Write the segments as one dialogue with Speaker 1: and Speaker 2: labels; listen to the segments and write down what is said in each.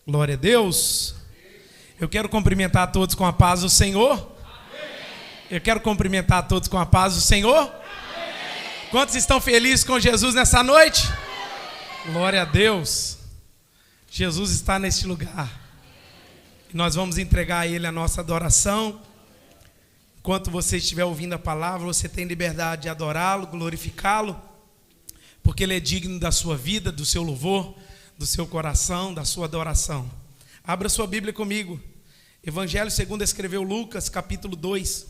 Speaker 1: Glória a Deus. Eu quero cumprimentar a todos com a paz do Senhor. Eu quero cumprimentar a todos com a paz do Senhor. Quantos estão felizes com Jesus nessa noite? Glória a Deus. Jesus está neste lugar. E nós vamos entregar a Ele a nossa adoração. Enquanto você estiver ouvindo a palavra, você tem liberdade de adorá-lo, glorificá-lo, porque Ele é digno da sua vida, do seu louvor, do seu coração, da sua adoração. Abra sua Bíblia comigo. Evangelho segundo escreveu Lucas, capítulo 2.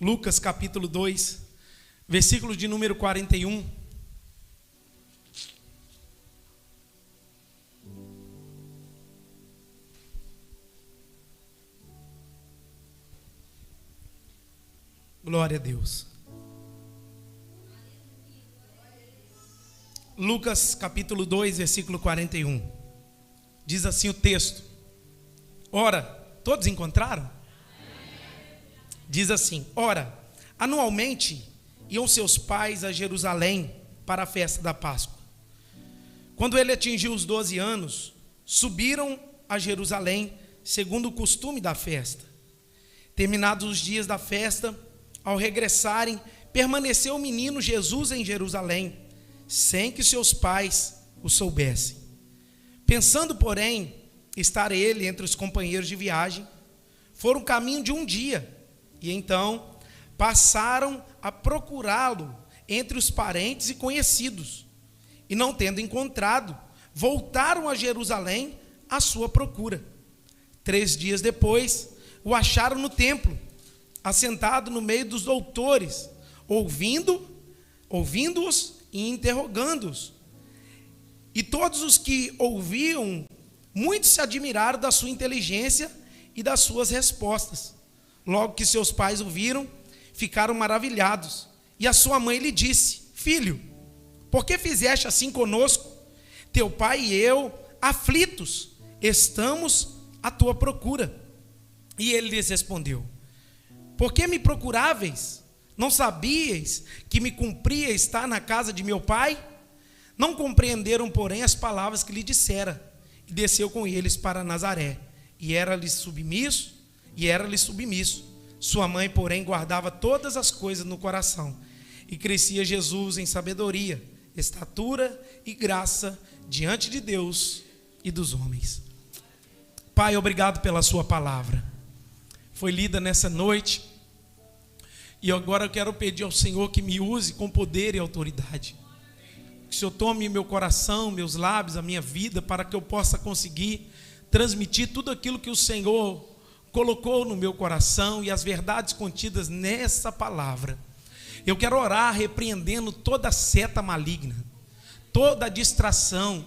Speaker 1: Lucas, capítulo 2, versículo de número 41. Glória a Deus. Lucas capítulo 2, versículo 41. Diz assim o texto. Ora, todos encontraram? Diz assim: ora, anualmente iam seus pais a Jerusalém para a festa da Páscoa. Quando ele atingiu os 12 anos, subiram a Jerusalém, segundo o costume da festa. Terminados os dias da festa, ao regressarem, permaneceu o menino Jesus em Jerusalém, sem que seus pais o soubessem. Pensando, porém, estar ele entre os companheiros de viagem, foram caminho de um dia, e então passaram a procurá-lo entre os parentes e conhecidos, e não tendo encontrado, voltaram a Jerusalém à sua procura. 3 dias depois, o acharam no templo, assentado no meio dos doutores, ouvindo-os e interrogando-os. E todos os que ouviam, muitos se admiraram da sua inteligência e das suas respostas. Logo que seus pais o viram, ficaram maravilhados. E a sua mãe lhe disse: filho, por que fizeste assim conosco? Teu pai e eu, aflitos, estamos à tua procura. E ele lhes respondeu: por que me procuráveis? Não sabíeis que me cumpria estar na casa de meu pai? Não compreenderam, porém, as palavras que lhe dissera. E desceu com eles para Nazaré. E era-lhe submisso. Sua mãe, porém, guardava todas as coisas no coração. E crescia Jesus em sabedoria, estatura e graça diante de Deus e dos homens. Pai, obrigado pela sua palavra. Foi lida nessa noite. E agora eu quero pedir ao Senhor que me use com poder e autoridade. Que o Senhor tome meu coração, meus lábios, a minha vida, para que eu possa conseguir transmitir tudo aquilo que o Senhor colocou no meu coração e as verdades contidas nessa palavra. Eu quero orar repreendendo toda seta maligna, toda distração.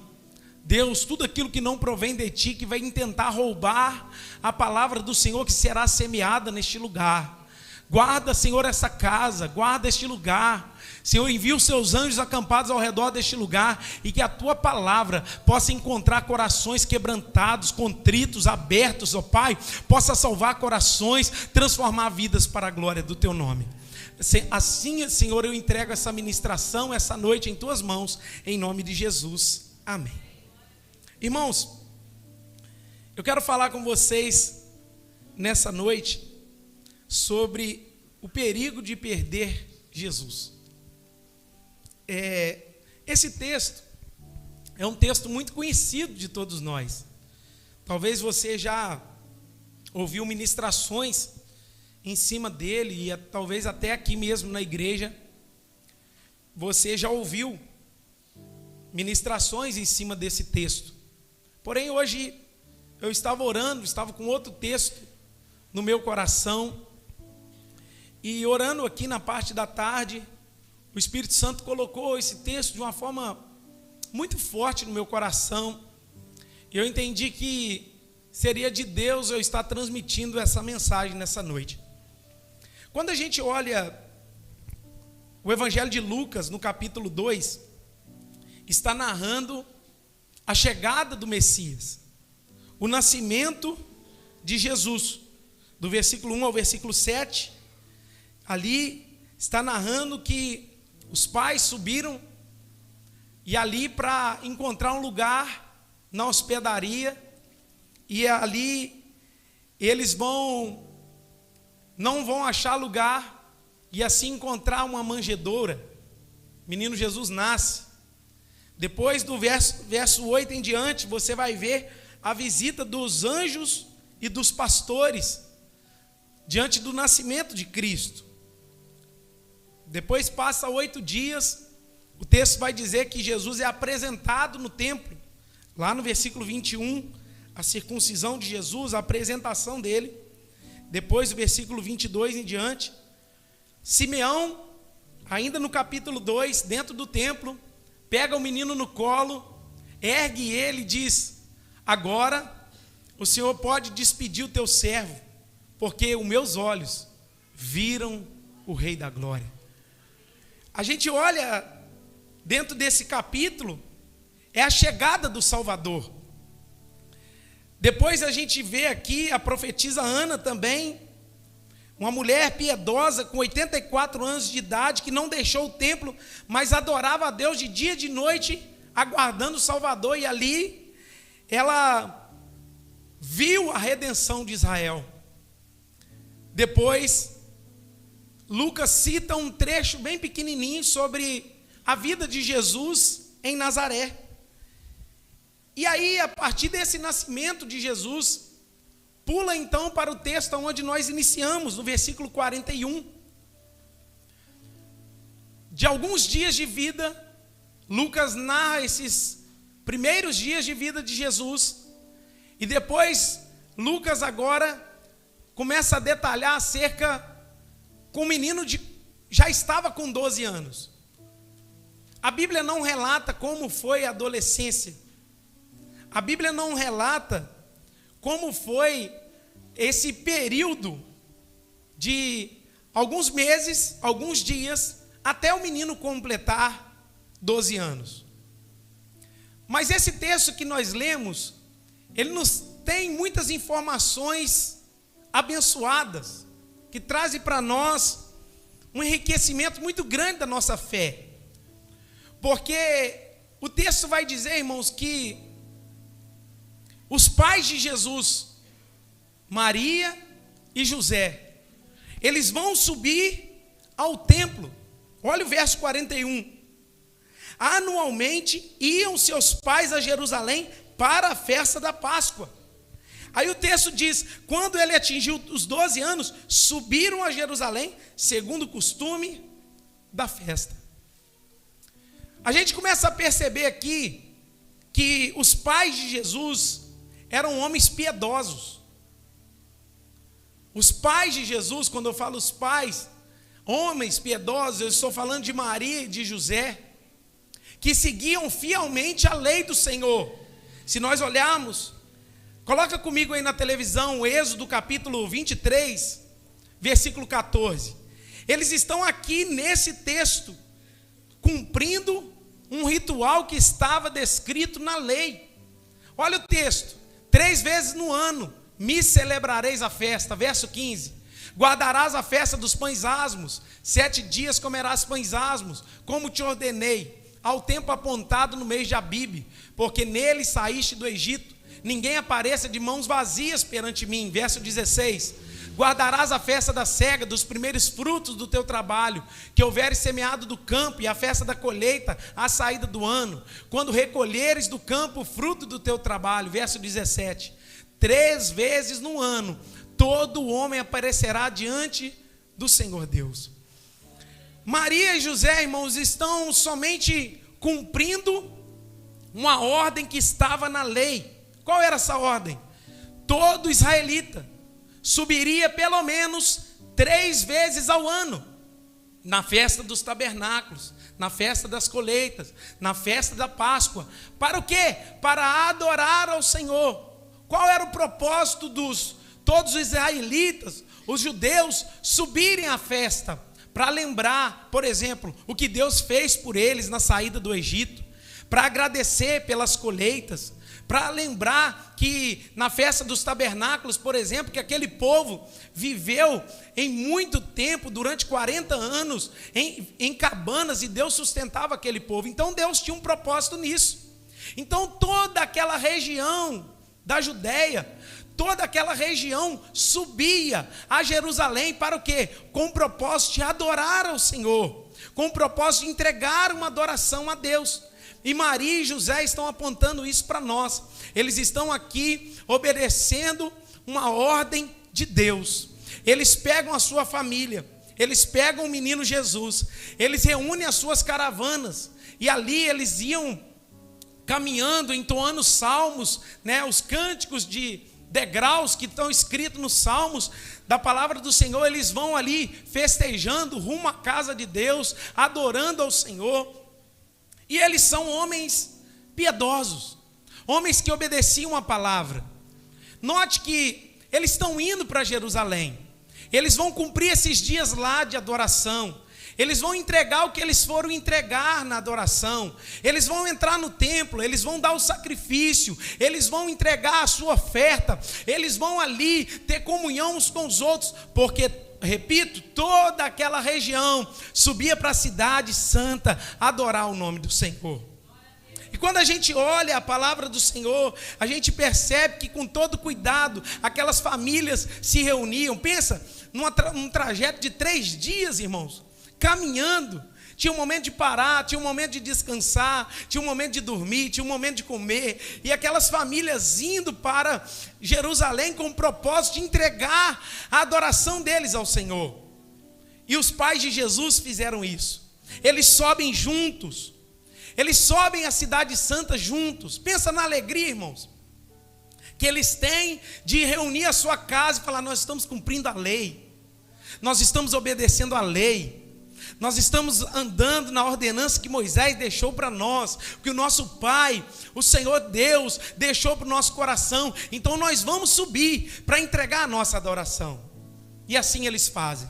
Speaker 1: Deus, tudo aquilo que não provém de Ti, que vai tentar roubar a palavra do Senhor que será semeada neste lugar. Guarda, Senhor, essa casa, guarda este lugar. Senhor, envia os seus anjos acampados ao redor deste lugar e que a tua palavra possa encontrar corações quebrantados, contritos, abertos, ó Pai, possa salvar corações, transformar vidas para a glória do teu nome. Assim, Senhor, eu entrego essa ministração, essa noite em tuas mãos, em nome de Jesus. Amém. Irmãos, eu quero falar com vocês nessa noite sobre o perigo de perder Jesus. Esse texto é um texto muito conhecido de todos nós. Talvez você já ouviu ministrações em cima dele, e talvez até aqui mesmo na igreja você já ouviu ministrações em cima desse texto. Porém, hoje eu estava orando, estava com outro texto no meu coração, e orando aqui na parte da tarde, o Espírito Santo colocou esse texto de uma forma muito forte no meu coração. E eu entendi que seria de Deus eu estar transmitindo essa mensagem nessa noite. Quando a gente olha o Evangelho de Lucas, no capítulo 2, está narrando a chegada do Messias, o nascimento de Jesus, do versículo 1 ao versículo 7, ali está narrando que os pais subiram e ali para encontrar um lugar na hospedaria, e ali eles não vão achar lugar, e assim encontrar uma manjedoura. Menino Jesus nasce. Depois do verso 8 em diante, você vai ver a visita dos anjos e dos pastores diante do nascimento de Cristo. Depois passa 8 dias, o texto vai dizer que Jesus é apresentado no templo. Lá no versículo 21, a circuncisão de Jesus, a apresentação dele. Depois do versículo 22 em diante, Simeão, ainda no capítulo 2, dentro do templo, pega o menino no colo, ergue ele e diz: agora o Senhor pode despedir o teu servo, porque os meus olhos viram o Rei da Glória. A gente olha dentro desse capítulo, é a chegada do Salvador. Depois a gente vê aqui a profetisa Ana também, uma mulher piedosa com 84 anos de idade, que não deixou o templo, mas adorava a Deus de dia e de noite, aguardando o Salvador, e ali ela viu a redenção de Israel. Depois, Lucas cita um trecho bem pequenininho sobre a vida de Jesus em Nazaré. E aí, a partir desse nascimento de Jesus, pula então para o texto onde nós iniciamos, no versículo 41. De alguns dias de vida, Lucas narra esses primeiros dias de vida de Jesus, e depois Lucas agora começa a detalhar acerca com um menino já estava com 12 anos. A Bíblia não relata como foi a adolescência. A Bíblia não relata como foi esse período de alguns meses, alguns dias, até o menino completar 12 anos. Mas esse texto que nós lemos, ele nos tem muitas informações abençoadas, que trazem para nós um enriquecimento muito grande da nossa fé. Porque o texto vai dizer, irmãos, que os pais de Jesus, Maria e José, eles vão subir ao templo. Olha o verso 41. Anualmente iam seus pais a Jerusalém para a festa da Páscoa. Aí o texto diz: quando ele atingiu os 12 anos, subiram a Jerusalém, segundo o costume da festa. A gente começa a perceber aqui que os pais de Jesus eram homens piedosos. Os pais de Jesus, quando eu falo os pais, homens piedosos, eu estou falando de Maria e de José, que seguiam fielmente a lei do Senhor. Se nós olharmos, coloca comigo aí na televisão o Êxodo capítulo 23, versículo 14. Eles estão aqui nesse texto, cumprindo um ritual que estava descrito na lei. Olha o texto: 3 vezes no ano me celebrareis a festa. Verso 15: guardarás a festa dos pães asmos, 7 dias comerás pães asmos, como te ordenei, ao tempo apontado no mês de Abibe, porque nele saíste do Egito. Ninguém apareça de mãos vazias perante mim. Verso 16: guardarás a festa da cega, dos primeiros frutos do teu trabalho, que houveres semeado do campo, e a festa da colheita, à saída do ano, quando recolheres do campo o fruto do teu trabalho. Verso 17: 3 vezes no ano, todo homem aparecerá diante do Senhor Deus. Maria e José, irmãos, estão somente cumprindo uma ordem que estava na lei. Qual era essa ordem? Todo israelita subiria pelo menos 3 vezes ao ano, na festa dos tabernáculos, na festa das colheitas, na festa da Páscoa. Para o quê? Para adorar ao Senhor. Qual era o propósito todos os israelitas, os judeus, subirem à festa? Para lembrar, por exemplo, o que Deus fez por eles na saída do Egito, para agradecer pelas colheitas, para lembrar que na festa dos tabernáculos, por exemplo, que aquele povo viveu em muito tempo, durante 40 anos, em cabanas, e Deus sustentava aquele povo. Então Deus tinha um propósito nisso. Então toda aquela região da Judéia, toda aquela região subia a Jerusalém para o quê? Com o propósito de adorar ao Senhor, com o propósito de entregar uma adoração a Deus. E Maria e José estão apontando isso para nós. Eles estão aqui obedecendo uma ordem de Deus. Eles pegam a sua família, eles pegam o menino Jesus, eles reúnem as suas caravanas, e ali eles iam caminhando, entoando salmos, né, os cânticos de degraus que estão escritos nos salmos da palavra do Senhor. Eles vão ali festejando rumo à casa de Deus, adorando ao Senhor. E eles são homens piedosos, homens que obedeciam a palavra. Note que eles estão indo para Jerusalém, eles vão cumprir esses dias lá de adoração, eles vão entregar o que eles foram entregar na adoração, eles vão entrar no templo, eles vão dar o sacrifício, eles vão entregar a sua oferta, eles vão ali ter comunhão uns com os outros, porque, repito, toda aquela região subia para a cidade santa adorar o nome do Senhor. E quando a gente olha a palavra do Senhor, a gente percebe que com todo cuidado aquelas famílias se reuniam. Pensa num trajeto de 3 dias, irmãos, caminhando. Tinha um momento de parar, tinha um momento de descansar, tinha um momento de dormir, tinha um momento de comer. E aquelas famílias indo para Jerusalém com o propósito de entregar a adoração deles ao Senhor. E os pais de Jesus fizeram isso. Eles sobem juntos. Eles sobem a cidade santa juntos. Pensa na alegria, irmãos, que eles têm de reunir a sua casa e falar: nós estamos cumprindo a lei, nós estamos obedecendo a lei, nós estamos andando na ordenança que Moisés deixou para nós, que o nosso Pai, o Senhor Deus, deixou para o nosso coração. Então nós vamos subir para entregar a nossa adoração. E assim eles fazem.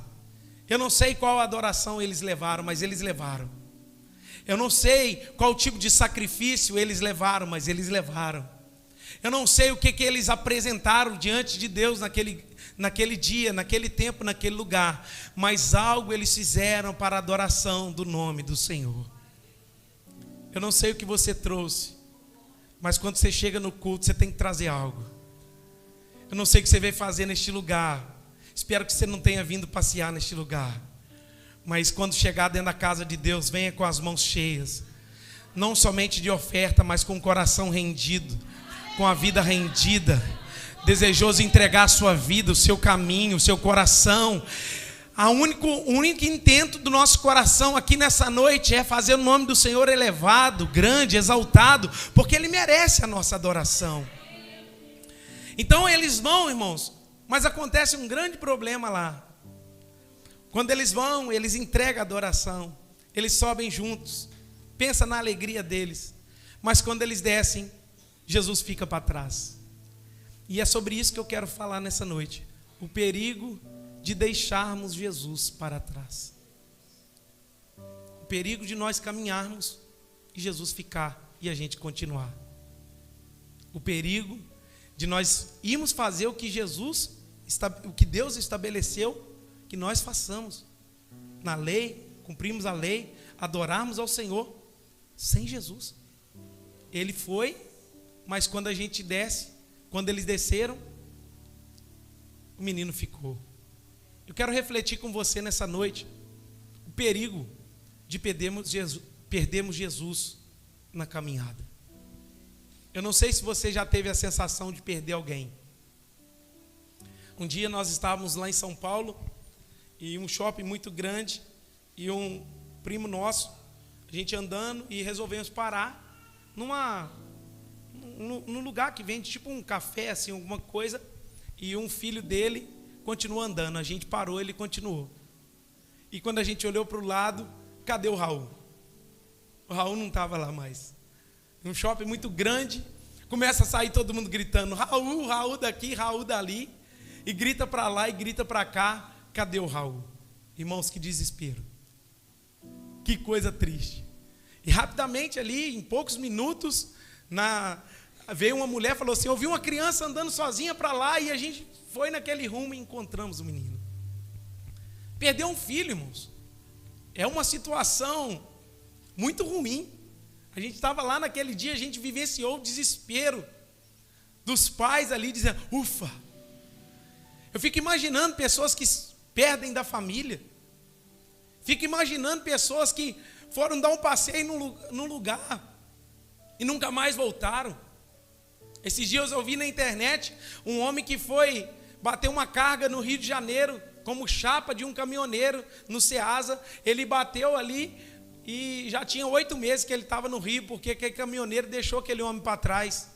Speaker 1: Eu não sei qual adoração eles levaram, mas eles levaram. Eu não sei qual tipo de sacrifício eles levaram, mas eles levaram. Eu não sei o que eles apresentaram diante de Deus naquele dia, naquele tempo, naquele lugar, mas algo eles fizeram para a adoração do nome do Senhor. Eu não sei o que você trouxe, mas quando você chega no culto, você tem que trazer algo. Eu não sei o que você veio fazer neste lugar. Espero que você não tenha vindo passear neste lugar. Mas quando chegar dentro da casa de Deus, venha com as mãos cheias, não somente de oferta, mas com o coração rendido, com a vida rendida, desejoso de entregar a sua vida, o seu caminho, o seu coração. O único intento do nosso coração aqui nessa noite é fazer o nome do Senhor elevado, grande, exaltado, porque Ele merece a nossa adoração. Então eles vão, irmãos, mas acontece um grande problema lá. Quando eles vão, eles entregam a adoração, eles sobem juntos, pensa na alegria deles, mas quando eles descem, Jesus fica para trás. E é sobre isso que eu quero falar nessa noite, o perigo de deixarmos Jesus para trás, o perigo de nós caminharmos e Jesus ficar e a gente continuar, o perigo de nós irmos fazer o que Deus estabeleceu que nós façamos na lei, cumprimos a lei, adorarmos ao Senhor sem Jesus. Ele foi, mas quando a gente desce, quando eles desceram, o menino ficou. Eu quero refletir com você nessa noite o perigo de perdermos Jesus na caminhada. Eu não sei se você já teve a sensação de perder alguém. Um dia nós estávamos lá em São Paulo, e um shopping muito grande, e um primo nosso, a gente andando, e resolvemos parar num lugar que vende tipo um café, assim, alguma coisa, e um filho dele continuou andando. A gente parou, ele continuou. E quando a gente olhou para o lado, cadê o Raul? O Raul não estava lá mais. Um shopping muito grande, começa a sair todo mundo gritando: Raul, Raul daqui, Raul dali, e grita para lá e grita para cá. Cadê o Raul? Irmãos, que desespero. Que coisa triste. E rapidamente ali, em poucos minutos, veio uma mulher e falou assim: eu vi uma criança andando sozinha para lá, e a gente foi naquele rumo e encontramos o menino. Perdeu um filho, irmãos, é uma situação muito ruim. A gente estava lá naquele dia, a gente vivenciou o desespero dos pais ali, dizendo, ufa. Eu fico imaginando pessoas que perdem da família. Fico imaginando pessoas que foram dar um passeio num lugar e nunca mais voltaram. Esses dias eu vi na internet um homem que foi bater uma carga no Rio de Janeiro, como chapa de um caminhoneiro no Ceasa. Ele bateu ali e já tinha 8 meses que ele estava no Rio, porque aquele caminhoneiro deixou aquele homem para trás.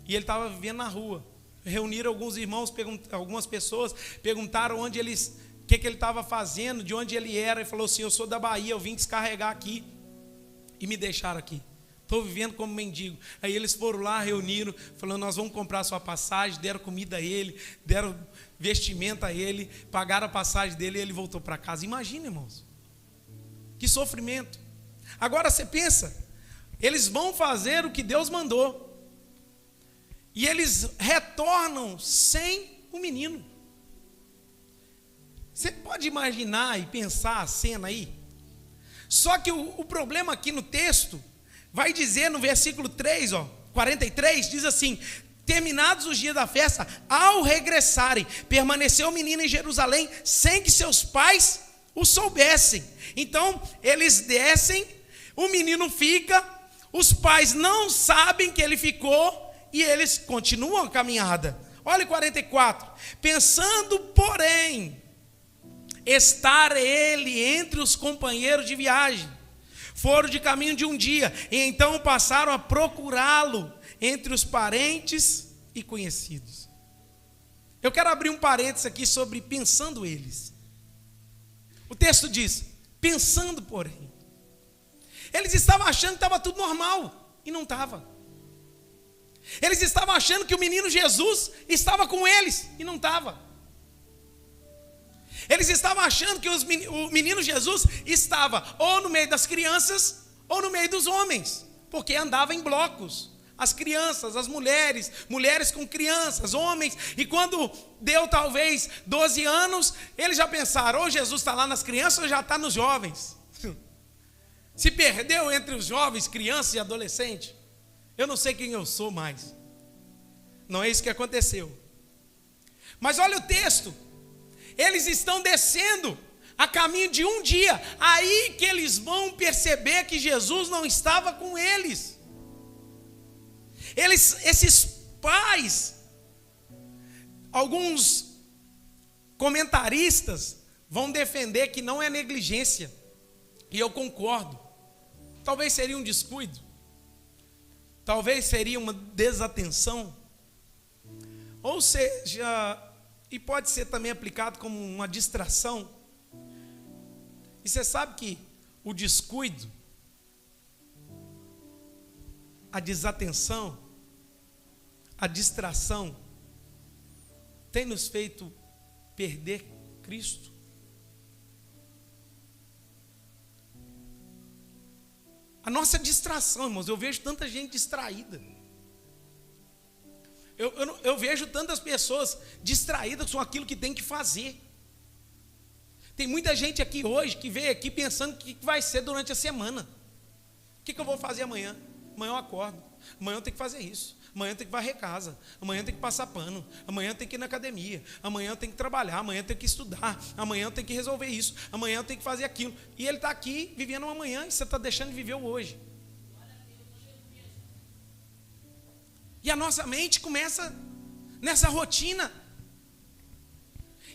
Speaker 1: E ele estava vivendo na rua. Reuniram alguns irmãos, algumas pessoas, perguntaram onde eles, o que ele estava fazendo, de onde ele era. Ele falou assim, eu sou da Bahia, eu vim descarregar aqui. E me deixaram aqui. Estou vivendo como mendigo. Aí eles foram lá, reuniram, falando, nós vamos comprar sua passagem, deram comida a ele, deram vestimenta a ele, pagaram a passagem dele e ele voltou para casa. Imagina, irmãos. Que sofrimento. Agora você pensa, eles vão fazer o que Deus mandou. E eles retornam sem o menino. Você pode imaginar e pensar a cena aí? Só que o problema aqui no texto vai dizer no versículo 3, 43, diz assim: terminados os dias da festa, ao regressarem, permaneceu o menino em Jerusalém, sem que seus pais o soubessem. Então, eles descem, o menino fica, os pais não sabem que ele ficou, e eles continuam a caminhada. Olha 44. Pensando, porém, estar ele entre os companheiros de viagem, foram de caminho de um dia, e então passaram a procurá-lo entre os parentes e conhecidos. Eu quero abrir um parênteses aqui sobre pensando eles. O texto diz, pensando porém. Eles estavam achando que estava tudo normal, e não estava. Eles estavam achando que o menino Jesus estava com eles, e não estava. Eles estavam achando que o menino Jesus estava ou no meio das crianças, ou no meio dos homens, porque andava em blocos. As crianças, as mulheres, mulheres com crianças, homens. E quando deu talvez 12 anos, eles já pensaram, ou Jesus está lá nas crianças ou já está nos jovens. Se perdeu entre os jovens, crianças e adolescentes. Eu não sei quem eu sou mais. Não é isso que aconteceu. Mas olha o texto. Eles estão descendo a caminho de um dia. Aí que eles vão perceber que Jesus não estava com eles. Esses pais, alguns comentaristas vão defender que não é negligência. E eu concordo. Talvez seria um descuido. Talvez seria uma desatenção. Ou seja, e pode ser também aplicado como uma distração. E você sabe que o descuido, a desatenção, a distração, tem nos feito perder Cristo. A nossa distração, irmãos, eu vejo tanta gente distraída. Eu vejo tantas pessoas distraídas com aquilo que tem que fazer. Tem muita gente aqui hoje que veio aqui pensando o que vai ser durante a semana. O que eu vou fazer amanhã? Amanhã eu acordo. Amanhã eu tenho que fazer isso. Amanhã eu tenho que varrer casa. Amanhã eu tenho que passar pano. Amanhã eu tenho que ir na academia. Amanhã eu tenho que trabalhar. Amanhã eu tenho que estudar. Amanhã eu tenho que resolver isso. Amanhã eu tenho que fazer aquilo. E ele está aqui vivendo um amanhã e você está deixando de viver o hoje. E a nossa mente começa nessa rotina.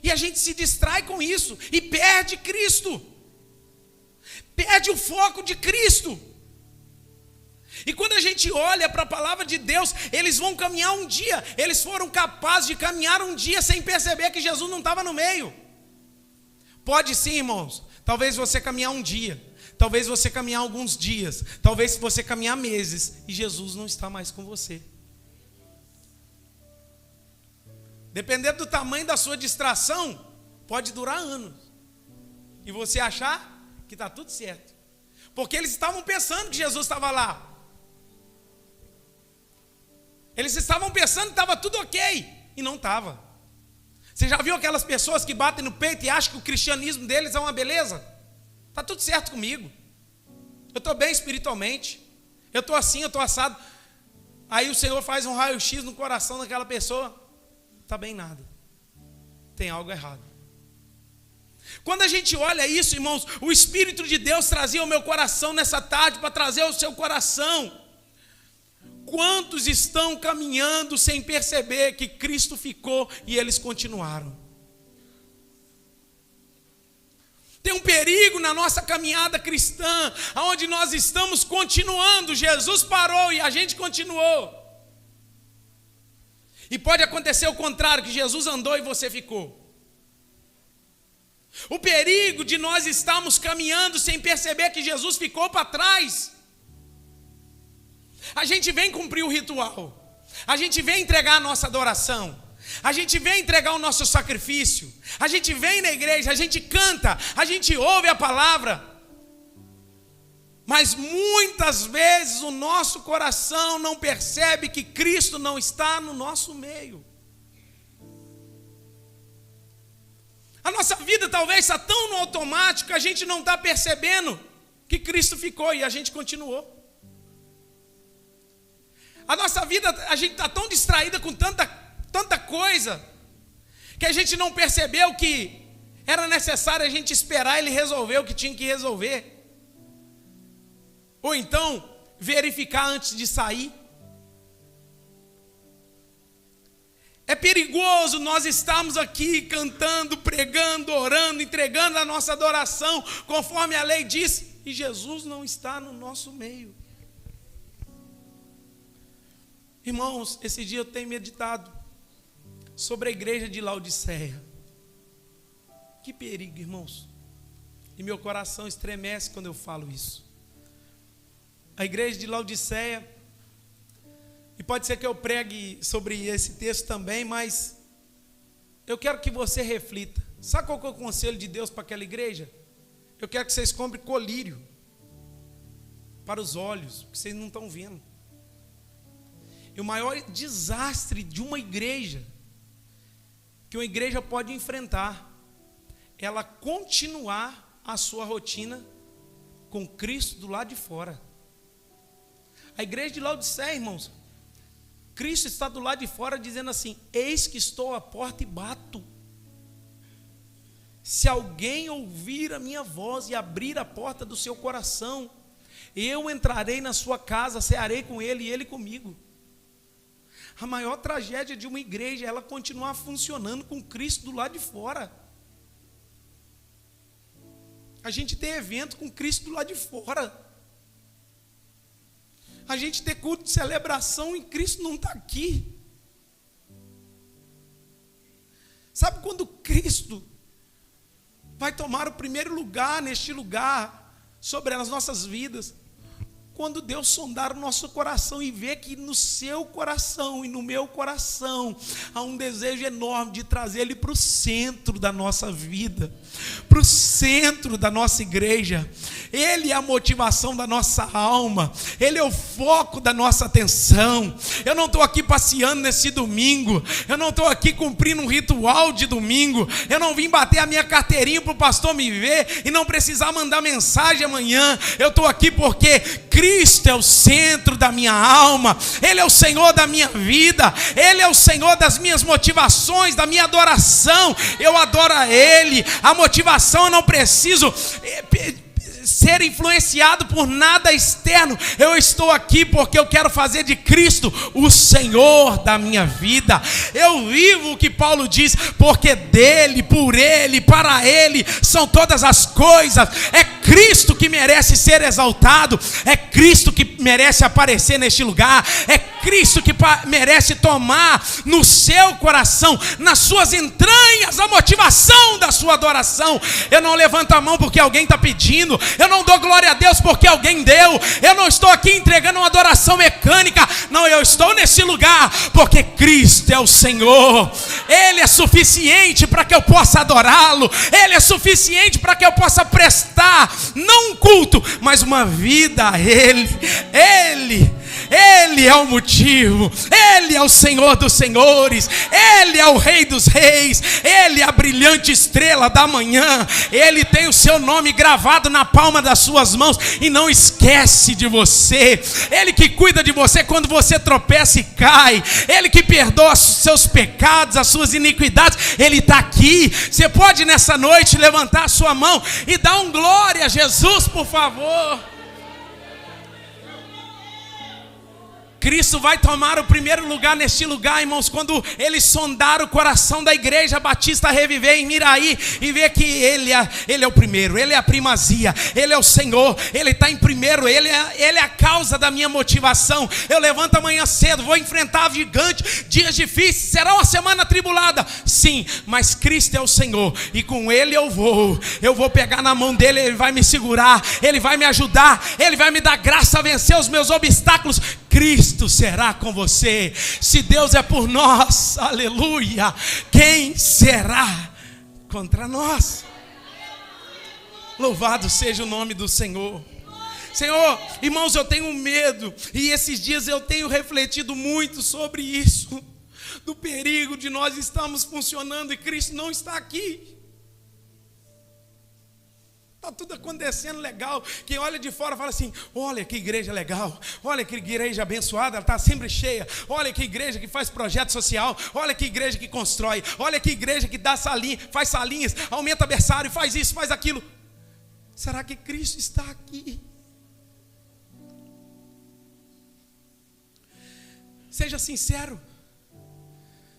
Speaker 1: E a gente se distrai com isso e perde Cristo. Perde o foco de Cristo. E quando a gente olha para a palavra de Deus, eles vão caminhar um dia. Eles foram capazes de caminhar um dia sem perceber que Jesus não estava no meio. Pode sim, irmãos. Talvez você caminhar um dia. Talvez você caminhar alguns dias. Talvez você caminhar meses. E Jesus não está mais com você. Dependendo do tamanho da sua distração, pode durar anos. E você achar que está tudo certo. Porque eles estavam pensando que Jesus estava lá. Eles estavam pensando que estava tudo ok. E não estava. Você já viu aquelas pessoas que batem no peito e acham que o cristianismo deles é uma beleza? Está tudo certo comigo. Eu estou bem espiritualmente. eu estou assim, eu estou assado. Aí o Senhor faz um raio-x no coração daquela pessoa, está bem nada, tem algo errado. Quando a gente olha isso, irmãos, o Espírito de Deus trazia ao meu coração nessa tarde, para trazer ao seu coração. Quantos estão caminhando sem perceber que Cristo ficou e eles continuaram? Tem um perigo na nossa caminhada cristã, onde nós estamos continuando. Jesus parou e a gente continuou. E pode acontecer o contrário, que Jesus andou e você ficou. O perigo de nós estarmos caminhando sem perceber que Jesus ficou para trás. A gente vem cumprir o ritual, a gente vem entregar a nossa adoração, a gente vem entregar o nosso sacrifício, a gente vem na igreja, a gente canta, a gente ouve a palavra, mas muitas vezes o nosso coração não percebe que Cristo não está no nosso meio. A nossa vida talvez está tão no automático que a gente não está percebendo que Cristo ficou e a gente continuou. A nossa vida, a gente está tão distraída com tanta coisa, que a gente não percebeu que era necessário a gente esperar Ele resolver o que tinha que resolver. Ou então, verificar antes de sair. É perigoso nós estarmos aqui cantando, pregando, orando, entregando a nossa adoração, conforme a lei diz, e Jesus não está no nosso meio. Irmãos, esse dia eu tenho meditado sobre a igreja de Laodiceia. Que perigo, irmãos. E meu coração estremece quando eu falo isso. A igreja de Laodiceia, e pode ser que eu pregue sobre esse texto também, mas eu quero que você reflita. Sabe qual que é o conselho de Deus para aquela igreja? Eu quero que vocês comprem colírio para os olhos, porque vocês não estão vendo. E o maior desastre de uma igreja, que uma igreja pode enfrentar, é ela continuar a sua rotina com Cristo do lado de fora. A igreja de Laodiceia, irmãos, Cristo está do lado de fora dizendo assim: eis que estou à porta e bato. Se alguém ouvir a minha voz e abrir a porta do seu coração, eu entrarei na sua casa, cearei com ele e ele comigo. A maior tragédia de uma igreja é ela continuar funcionando com Cristo do lado de fora. A gente tem evento com Cristo do lado de fora. A gente tem culto de celebração e Cristo não está aqui. Sabe quando Cristo vai tomar o primeiro lugar neste lugar sobre as nossas vidas? Quando Deus sondar o nosso coração e ver que no seu coração e no meu coração há um desejo enorme de trazer Ele para o centro da nossa vida, para o centro da nossa igreja. Ele é a motivação da nossa alma, Ele é o foco da nossa atenção. Eu não estou aqui passeando nesse domingo, eu não estou aqui cumprindo um ritual de domingo, eu não vim bater a minha carteirinha para o pastor me ver e não precisar mandar mensagem amanhã. Eu estou aqui porque Cristo é o centro da minha alma, Ele é o Senhor da minha vida, Ele é o Senhor das minhas motivações, da minha adoração. Eu adoro a Ele. A motivação, eu não preciso ser influenciado por nada externo. Eu estou aqui porque eu quero fazer de Cristo o Senhor da minha vida. Eu vivo o que Paulo diz, porque dele, por ele, para ele são todas as coisas. É Cristo que merece ser exaltado, é Cristo que merece aparecer neste lugar, é Cristo que merece tomar no seu coração, nas suas entranhas, a motivação da sua adoração. Eu não levanto a mão porque alguém está pedindo, eu não dou glória a Deus porque alguém deu, eu não estou aqui entregando uma adoração mecânica, não, eu estou nesse lugar porque Cristo é o Senhor. Ele é suficiente para que eu possa adorá-lo, Ele é suficiente para que eu possa prestar não um culto, mas uma vida a Ele. Ele é o motivo, Ele é o Senhor dos senhores, Ele é o Rei dos reis, Ele é a brilhante estrela da manhã, Ele tem o seu nome gravado na palma das suas mãos e não esquece de você. Ele que cuida de você quando você tropeça e cai, Ele que perdoa os seus pecados, as suas iniquidades, Ele está aqui. Você pode nessa noite levantar a sua mão e dar um glória a Jesus, por favor. Cristo vai tomar o primeiro lugar neste lugar, irmãos, quando Ele sondar o coração da igreja Batista Reviver em Miraí e ver que Ele é o primeiro, Ele é a primazia, Ele é o Senhor, Ele está em primeiro, Ele é a causa da minha motivação. Eu levanto amanhã cedo, vou enfrentar gigante, dias difíceis, será uma semana atribulada, sim, mas Cristo é o Senhor e com Ele eu vou pegar na mão dEle, Ele vai me segurar, Ele vai me ajudar, Ele vai me dar graça a vencer os meus obstáculos. Cristo será com você. Se Deus é por nós, aleluia, quem será contra nós? Louvado seja o nome do Senhor. Senhor, irmãos, eu tenho medo, e esses dias eu tenho refletido muito sobre isso, do perigo de nós estarmos funcionando e Cristo não está aqui. Está tudo acontecendo legal. Quem olha de fora fala assim: olha que igreja legal, olha que igreja abençoada, ela está sempre cheia, olha que igreja que faz projeto social, olha que igreja que constrói, olha que igreja que dá salinha, faz salinhas, aumenta berçário, faz isso, faz aquilo. Será que Cristo está aqui? Seja sincero.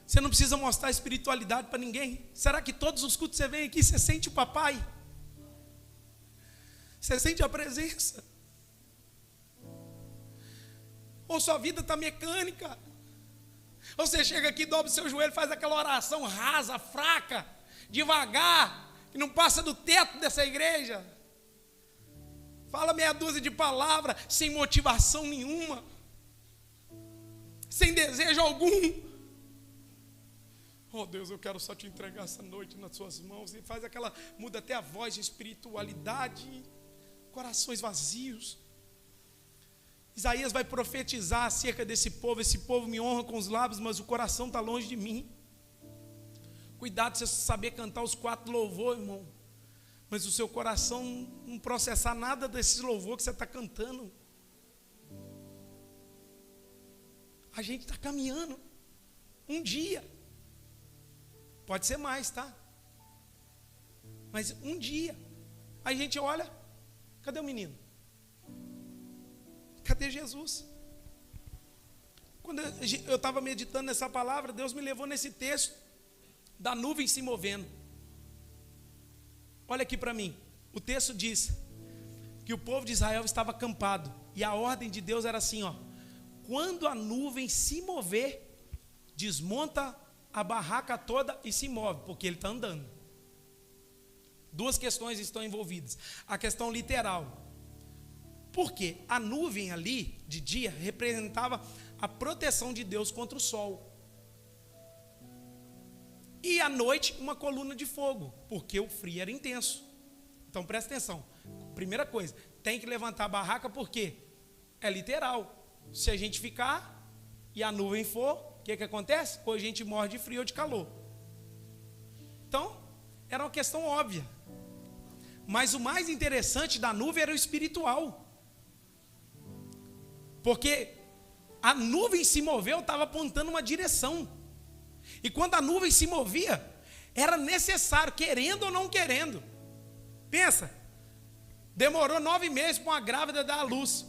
Speaker 1: Você não precisa mostrar espiritualidade para ninguém. Será que todos os cultos que você vem aqui, você sente o papai? Você sente a presença? Ou sua vida está mecânica? Ou você chega aqui, dobra o seu joelho, faz aquela oração rasa, fraca, devagar, que não passa do teto dessa igreja? Fala meia dúzia de palavras, sem motivação nenhuma, sem desejo algum. Oh Deus, eu quero só te entregar essa noite nas suas mãos. E faz aquela, muda até a voz de espiritualidade. Corações vazios. Isaías vai profetizar acerca desse povo. Esse povo me honra com os lábios, mas o coração está longe de mim. Cuidado você saber cantar os 4 louvores, irmão, mas o seu coração não processar nada desses louvores que você está cantando. A gente está caminhando um dia, pode ser mais, tá? Mas um dia a gente olha, cadê o menino? Cadê Jesus? Quando eu estava meditando nessa palavra, Deus me levou nesse texto da nuvem se movendo. Olha aqui para mim, o texto diz que o povo de Israel estava acampado, e a ordem de Deus era assim, ó: quando a nuvem se mover, desmonta a barraca toda e se move, porque ele está andando. 2 questões estão envolvidas. A questão literal, porque a nuvem ali, de dia, representava a proteção de Deus contra o sol. E à noite, uma coluna de fogo, porque o frio era intenso. Então presta atenção. Primeira coisa, tem que levantar a barraca, porque é literal. Se a gente ficar e a nuvem for, o que acontece? Ou a gente morre de frio ou de calor. Então, era uma questão óbvia. Mas o mais interessante da nuvem era o espiritual. Porque a nuvem se moveu, estava apontando uma direção. E quando a nuvem se movia, era necessário, querendo ou não querendo. Pensa, demorou 9 meses para uma grávida dar a luz.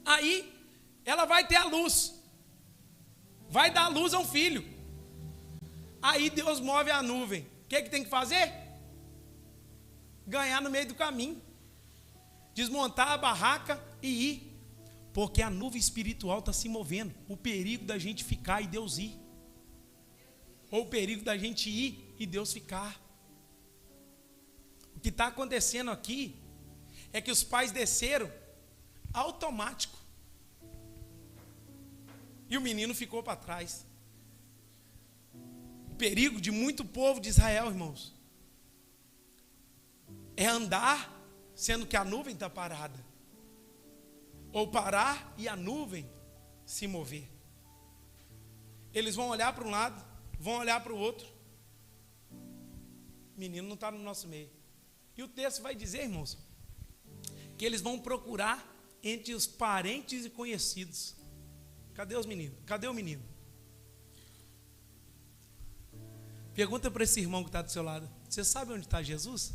Speaker 1: Aí, ela vai ter a luz. Vai dar a luz a um filho. Aí Deus move a nuvem. O que tem que fazer? Ganhar no meio do caminho. Desmontar a barraca e ir. Porque a nuvem espiritual está se movendo. O perigo da gente ficar e Deus ir. Ou o perigo da gente ir e Deus ficar. O que está acontecendo aqui é que os pais desceram automático. E o menino ficou para trás. O perigo de muito povo de Israel, irmãos, é andar sendo que a nuvem está parada. ou parar e a nuvem se mover. Eles vão olhar para um lado, vão olhar para o outro. O menino não está no nosso meio. E o texto vai dizer, irmãos, que eles vão procurar entre os parentes e conhecidos. Cadê os meninos? Cadê o menino? Pergunta para esse irmão que está do seu lado: você sabe onde está Jesus?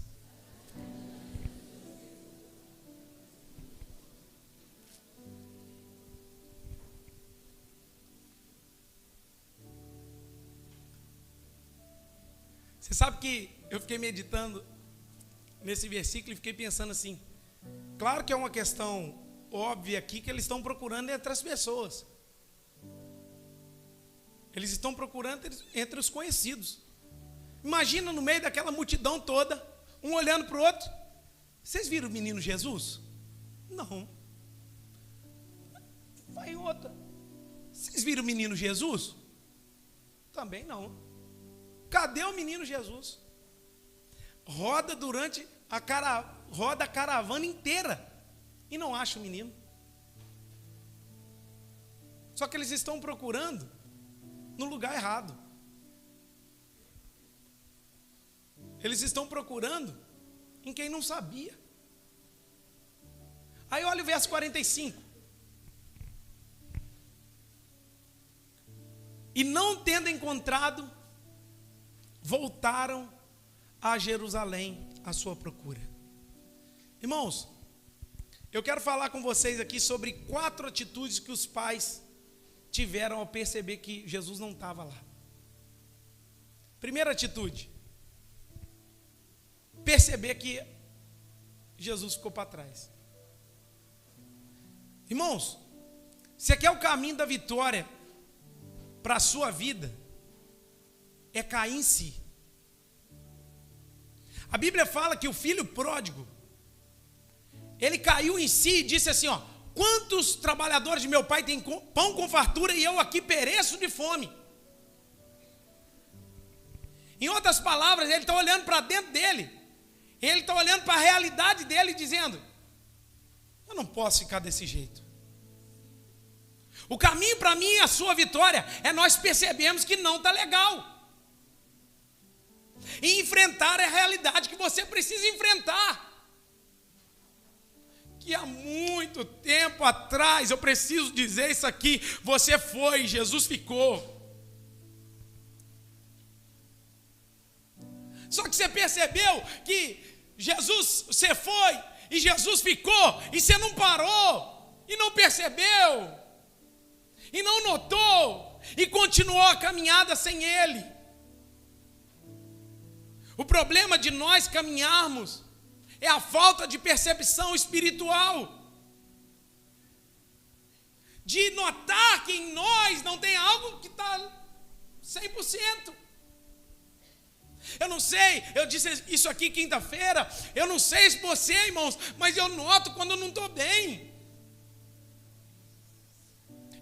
Speaker 1: Você sabe que eu fiquei meditando nesse versículo e fiquei pensando assim, claro que é uma questão óbvia aqui que eles estão procurando entre as pessoas. Eles estão procurando entre os conhecidos. Imagina no meio daquela multidão toda, um olhando para o outro. Vocês viram o menino Jesus? Não. Vai outra. Vocês viram o menino Jesus? Também não. Cadê o menino Jesus? Roda durante roda a caravana inteira e não acha o menino. Só que eles estão procurando no lugar errado. Eles estão procurando em quem não sabia. Aí olha o verso 45. E não tendo encontrado, voltaram a Jerusalém à sua procura. Irmãos, eu quero falar com vocês aqui sobre 4 atitudes que os pais tiveram ao perceber que Jesus não estava lá. Primeira atitude: perceber que Jesus ficou para trás. Irmãos, você quer o caminho da vitória para a sua vida? É cair em si. A Bíblia fala que o filho pródigo, ele caiu em si e disse assim, ó: quantos trabalhadores de meu pai têm pão com fartura e eu aqui pereço de fome? Em outras palavras, ele está olhando para dentro dele, ele está olhando para a realidade dele, dizendo: eu não posso ficar desse jeito. O caminho para mim e a sua vitória é nós percebermos que não está legal. E enfrentar a realidade que você precisa enfrentar. Que há muito tempo atrás, eu preciso dizer isso aqui, você foi, Jesus ficou. Só que você percebeu que você foi e Jesus ficou, e você não parou, e não percebeu, e não notou, e continuou a caminhada sem Ele. O problema de nós caminharmos é a falta de percepção espiritual, de notar que em nós não tem algo que está 100%. Eu não sei, eu disse isso aqui quinta-feira, eu não sei se você, irmãos, mas eu noto quando eu não estou bem.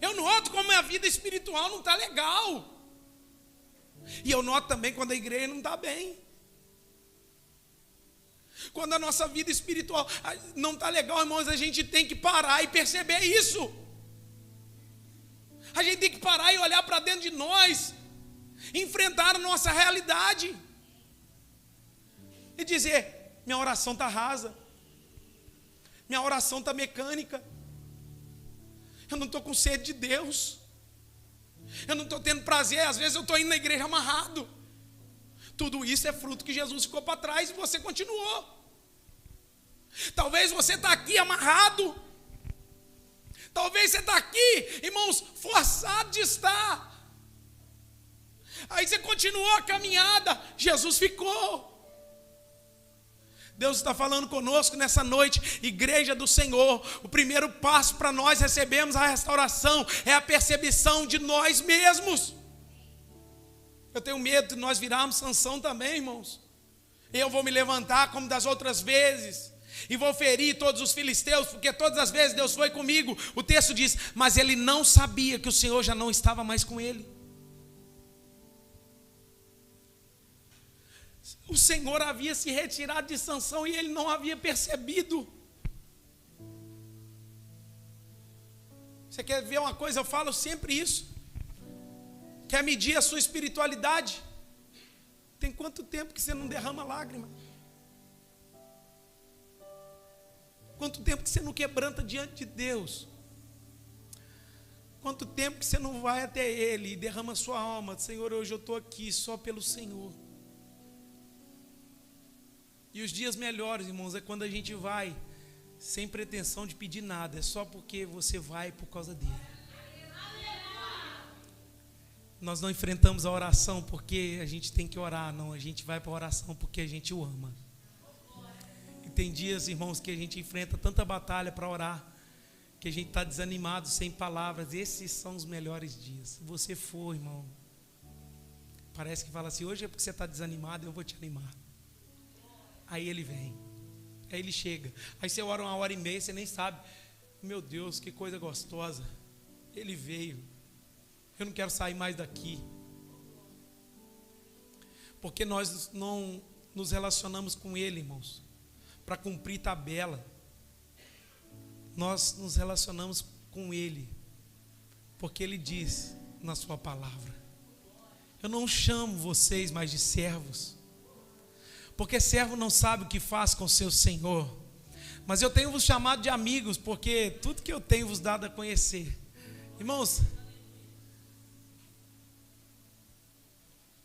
Speaker 1: Eu noto como a vida espiritual não está legal. E eu noto também quando a igreja não está bem. Quando a nossa vida espiritual não está legal, irmãos, a gente tem que parar e perceber isso. A gente tem que parar e olhar para dentro de nós, enfrentar a nossa realidade e dizer: minha oração está rasa, minha oração está mecânica, eu não estou com sede de Deus, eu não estou tendo prazer, às vezes eu estou indo na igreja amarrado. Tudo isso é fruto que Jesus ficou para trás e você continuou. Talvez você está aqui amarrado. Talvez você está aqui, irmãos, forçado de estar. Aí você continuou a caminhada, Jesus ficou. Deus está falando conosco nessa noite, igreja do Senhor. O primeiro passo para nós recebermos a restauração é a percepção de nós mesmos. Eu tenho medo de nós virarmos Sansão também, irmãos. Eu vou me levantar como das outras vezes e vou ferir todos os filisteus, porque todas as vezes Deus foi comigo. O texto diz: mas ele não sabia que o Senhor já não estava mais com ele. O Senhor havia se retirado de Sansão e ele não havia percebido. Você quer ver uma coisa? Eu falo sempre isso. Quer medir a sua espiritualidade? Tem quanto tempo que você não derrama lágrima? Quanto tempo que você não quebranta diante de Deus? Quanto tempo que você não vai até Ele e derrama sua alma? Senhor, hoje eu estou aqui só pelo Senhor. E os dias melhores, irmãos, é quando a gente vai sem pretensão de pedir nada. É só porque você vai por causa dele. Nós não enfrentamos a oração porque a gente tem que orar, não. A gente vai para a oração porque a gente o ama. E tem dias, irmãos, que a gente enfrenta tanta batalha para orar, que a gente está desanimado, sem palavras. Esses são os melhores dias. Se você for, irmão, parece que fala assim, hoje é porque você está desanimado, eu vou te animar. Aí ele vem, aí ele chega. Aí você ora 1h30, você nem sabe. Meu Deus, que coisa gostosa. Ele veio. Eu não quero sair mais daqui. Porque nós não nos relacionamos com Ele, irmãos, para cumprir tabela. Nós nos relacionamos com Ele, porque Ele diz na sua palavra. Eu não chamo vocês mais de servos, porque servo não sabe o que faz com seu senhor. Mas eu tenho vos chamado de amigos, porque tudo que eu tenho vos dado a conhecer. Irmãos,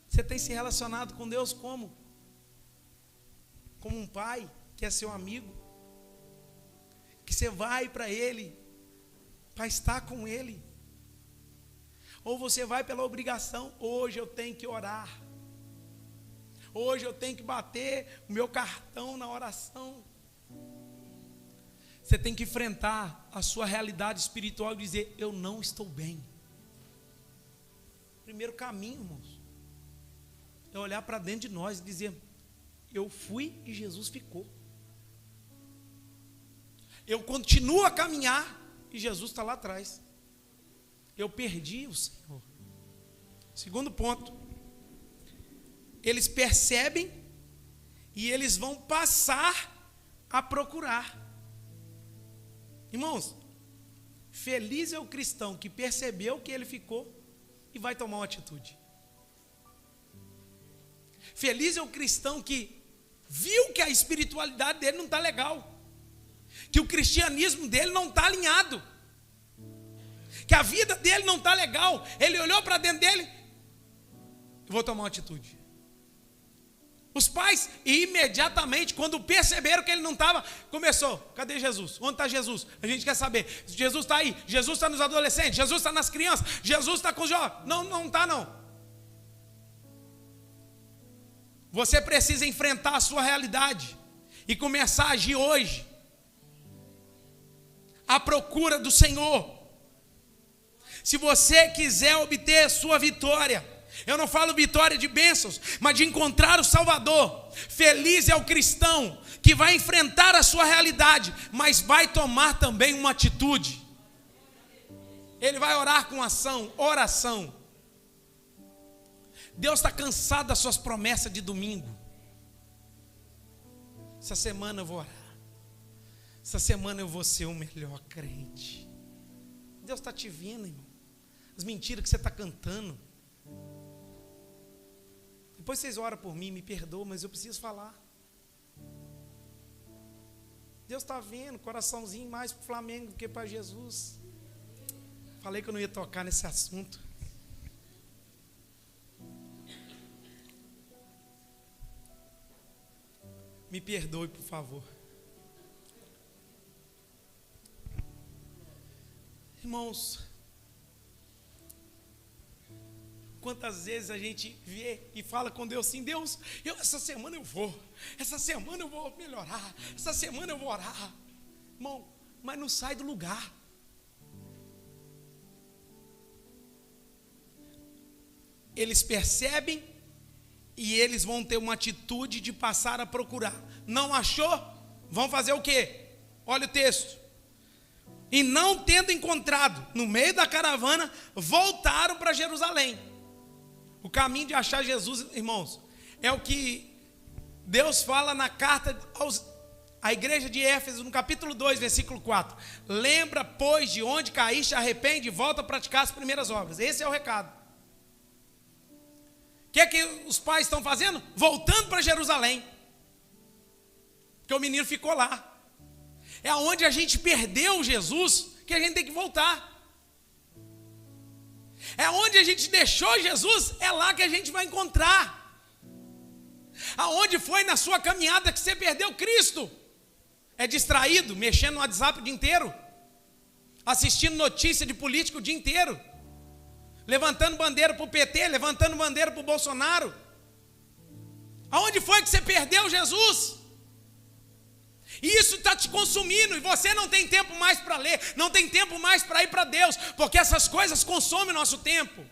Speaker 1: você tem se relacionado com Deus como? Como um pai que é seu amigo, que você vai para Ele, para estar com Ele. Ou você vai pela obrigação, hoje eu tenho que orar, hoje eu tenho que bater o meu cartão na oração. Você tem que enfrentar a sua realidade espiritual e dizer, eu não estou bem. Primeiro caminho, irmãos, é olhar para dentro de nós e dizer, eu fui e Jesus ficou. Eu continuo a caminhar e Jesus está lá atrás. Eu perdi o Senhor. Segundo ponto, eles percebem e eles vão passar a procurar. Irmãos, feliz é o cristão que percebeu que ele ficou e vai tomar uma atitude. Feliz é o cristão que viu que a espiritualidade dele não está legal, que o cristianismo dele não está alinhado, que a vida dele não está legal. Ele olhou para dentro dele, eu vou tomar uma atitude. Os pais imediatamente, quando perceberam que ele não estava, começou, cadê Jesus? Onde está Jesus? A gente quer saber, Jesus está aí, Jesus está nos adolescentes, Jesus está nas crianças, Jesus está com os jovens. Não está não. Você precisa enfrentar a sua realidade e começar a agir hoje, à procura do Senhor. Se você quiser obter sua vitória, eu não falo vitória de bênçãos, mas de encontrar o Salvador. Feliz é o cristão que vai enfrentar a sua realidade, mas vai tomar também uma atitude. Ele vai orar com ação, oração. Deus está cansado das suas promessas de domingo. Essa semana eu vou orar. Essa semana eu vou ser o melhor crente. Deus está te vendo, irmão. As mentiras que você está cantando. Depois vocês oram por mim, me perdoam, mas eu preciso falar. Deus está vendo, coraçãozinho mais para o Flamengo do que para Jesus. Falei que eu não ia tocar nesse assunto. Me perdoe, por favor. Irmãos, quantas vezes a gente vê e fala com Deus assim, Deus, essa semana eu vou melhorar, essa semana eu vou orar. Irmão, mas não sai do lugar. Eles percebem e eles vão ter uma atitude de passar a procurar. Não achou? Vão fazer o quê? Olha o texto. E não tendo encontrado no meio da caravana, voltaram para Jerusalém. O caminho de achar Jesus, irmãos, é o que Deus fala na carta a igreja de Éfeso, no capítulo 2, versículo 4. Lembra, pois, de onde caíste, arrepende e volta a praticar as primeiras obras. Esse é o recado. O que é que os pais estão fazendo? Voltando para Jerusalém. Porque o menino ficou lá. É onde a gente perdeu Jesus que a gente tem que voltar. É onde a gente deixou Jesus, é lá que a gente vai encontrar. Aonde foi na sua caminhada que você perdeu Cristo? É distraído, mexendo no WhatsApp o dia inteiro, assistindo notícia de político o dia inteiro, levantando bandeira para o PT, levantando bandeira para o Bolsonaro. Aonde foi que você perdeu Jesus? E isso está te consumindo, e você não tem tempo mais para ler, não tem tempo mais para ir para Deus, porque essas coisas consomem o nosso tempo.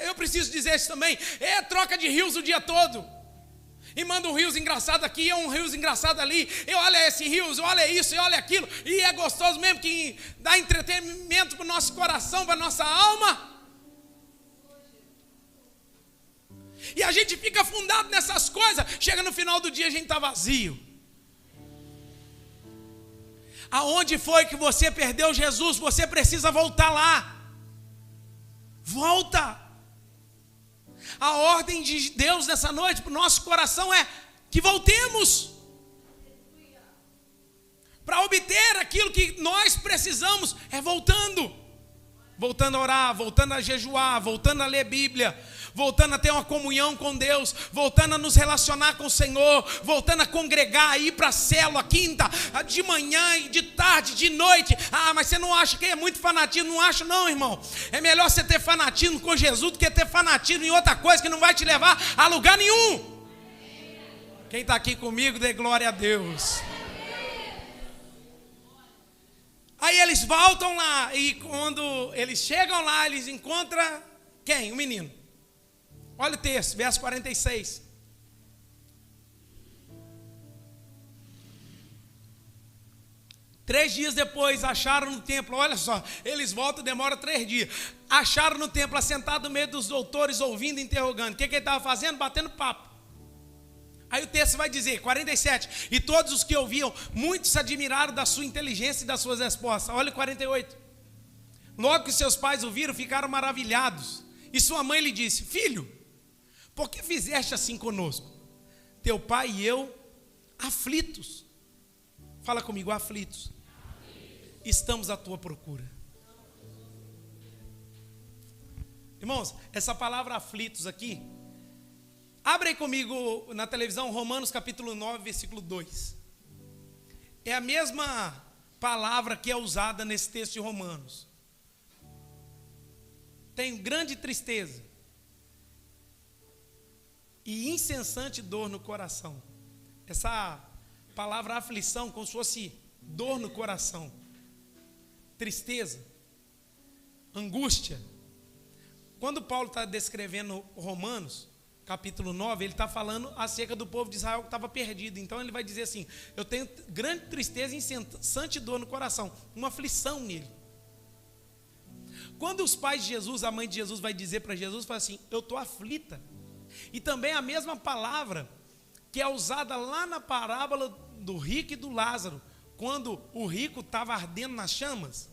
Speaker 1: Eu preciso dizer isso também, troca de rios o dia todo. E manda um rios engraçado aqui, um rios engraçado ali. E olha esse rios, olha isso, e olha aquilo. E é gostoso mesmo, que dá entretenimento para o nosso coração, para a nossa alma. E a gente fica afundado nessas coisas. Chega no final do dia, a gente está vazio. Aonde foi que você perdeu Jesus? Você precisa voltar lá. Volta. A ordem de Deus nessa noite para o nosso coração é que voltemos para obter aquilo que nós precisamos. É voltando a orar, voltando a jejuar, voltando a ler Bíblia, voltando a ter uma comunhão com Deus, voltando a nos relacionar com o Senhor, voltando a congregar, a ir para a célula, quinta, de manhã, de tarde, de noite. Mas você não acha que é muito fanatismo? Não acho não, irmão. É melhor você ter fanatismo com Jesus do que ter fanatismo em outra coisa que não vai te levar a lugar nenhum. Quem está aqui comigo, dê glória a Deus. Aí eles voltam lá, e quando eles chegam lá, eles encontram quem? O menino. Olha o texto, verso 46. Três dias depois, acharam no templo, olha só, eles voltam, demora 3 dias. Acharam no templo, assentado no meio dos doutores, ouvindo e interrogando. O que ele estava fazendo? Batendo papo. Aí o texto vai dizer, 47, e todos os que ouviam, muitos se admiraram da sua inteligência e das suas respostas. Olha o 48. Logo que seus pais o viram, ficaram maravilhados. E sua mãe lhe disse, filho, por que fizeste assim conosco? Teu pai e eu, aflitos. Fala comigo, aflitos. Estamos à tua procura. Irmãos, essa palavra aflitos aqui, abre aí comigo na televisão, Romanos capítulo 9, versículo 2. É a mesma palavra que é usada nesse texto de Romanos. Tenho grande tristeza e incessante dor no coração. Essa palavra aflição, como se fosse dor no coração, tristeza, angústia. Quando Paulo está descrevendo Romanos capítulo 9, ele está falando acerca do povo de Israel que estava perdido. Então ele vai dizer assim, eu tenho grande tristeza e incessante dor no coração, uma aflição nele. Quando os pais de Jesus, a mãe de Jesus vai dizer para Jesus, fala assim, eu estou aflita. E também a mesma palavra que é usada lá na parábola do rico e do Lázaro, quando o rico estava ardendo nas chamas,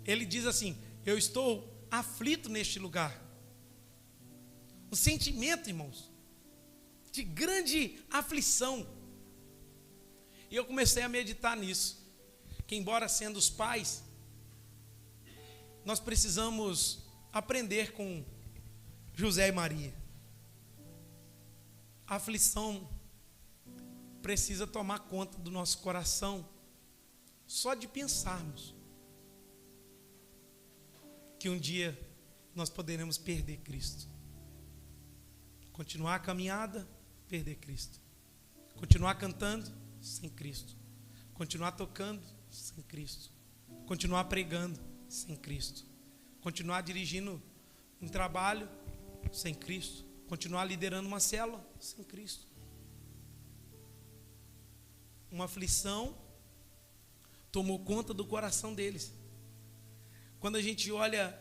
Speaker 1: ele diz assim, eu estou aflito neste lugar. Um sentimento, irmãos, de grande aflição. E eu comecei a meditar nisso, que embora sendo os pais, nós precisamos aprender com José e Maria. A aflição precisa tomar conta do nosso coração, só de pensarmos que um dia nós poderemos perder Cristo. Continuar a caminhada, perder Cristo. Continuar cantando, sem Cristo. Continuar tocando, sem Cristo. Continuar pregando, sem Cristo. Continuar dirigindo um trabalho, sem Cristo. Continuar liderando uma célula, sem Cristo. Uma aflição tomou conta do coração deles. Quando a gente olha,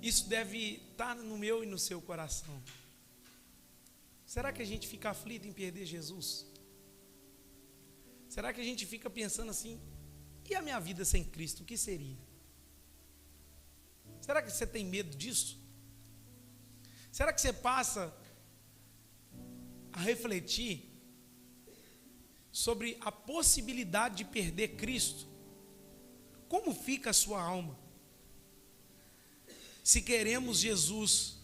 Speaker 1: isso deve estar no meu e no seu coração. Será que a gente fica aflito em perder Jesus? Será que a gente fica pensando assim, e a minha vida sem Cristo, o que seria? Será que você tem medo disso? Será que você passa a refletir sobre a possibilidade de perder Cristo? Como fica a sua alma? Se queremos Jesus,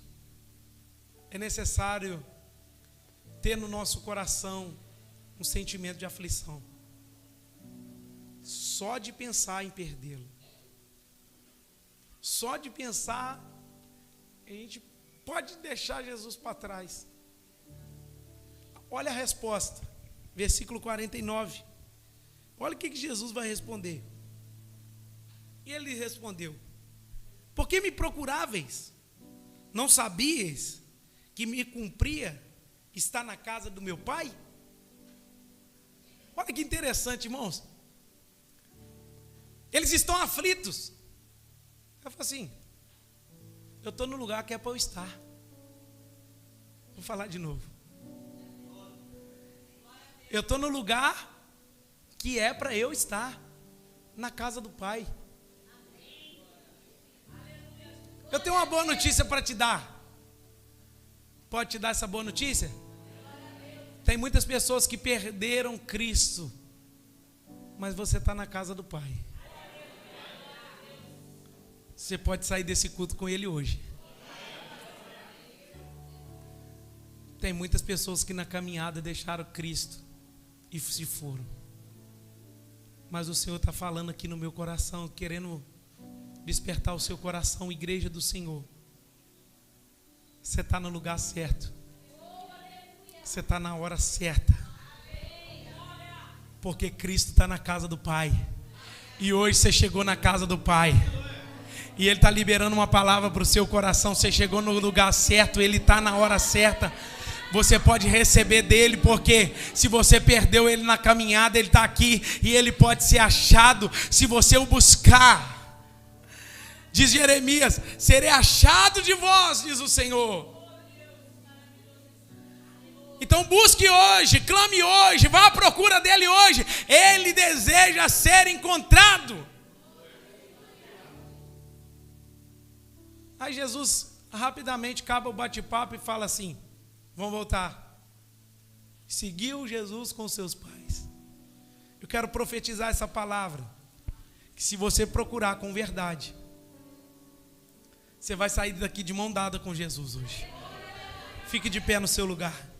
Speaker 1: é necessário ter no nosso coração um sentimento de aflição. Só de pensar em perdê-lo. Só de pensar, a gente pode deixar Jesus para trás. Olha a resposta, versículo 49. Olha o que Jesus vai responder. E ele respondeu: por que me procuráveis? Não sabíeis que me cumpria estar na casa do meu pai? Olha que interessante, irmãos. Eles estão aflitos. Eu falo assim, eu estou no lugar que é para eu estar. Vou falar de novo. Eu estou no lugar que é para eu estar, na casa do Pai. Eu tenho uma boa notícia para te dar. Pode te dar essa boa notícia? Tem muitas pessoas que perderam Cristo, mas você está na casa do Pai. Você pode sair desse culto com Ele hoje. Tem muitas pessoas que na caminhada deixaram Cristo e se foram. Mas o Senhor está falando aqui no meu coração, querendo despertar o seu coração, igreja do Senhor. Você está no lugar certo. Você está na hora certa. Porque Cristo está na casa do Pai. E hoje você chegou na casa do Pai. E Ele está liberando uma palavra para o seu coração. Você chegou no lugar certo, Ele está na hora certa. Você pode receber dele, porque se você perdeu Ele na caminhada, Ele está aqui e Ele pode ser achado se você o buscar. Diz Jeremias: serei achado de vós, diz o Senhor. Então busque hoje, clame hoje, vá à procura dele hoje. Ele deseja ser encontrado. Aí Jesus rapidamente acaba o bate-papo e fala assim: vamos voltar. Seguiu Jesus com seus pais. Eu quero profetizar essa palavra, que se você procurar com verdade, você vai sair daqui de mão dada com Jesus hoje. Fique de pé no seu lugar.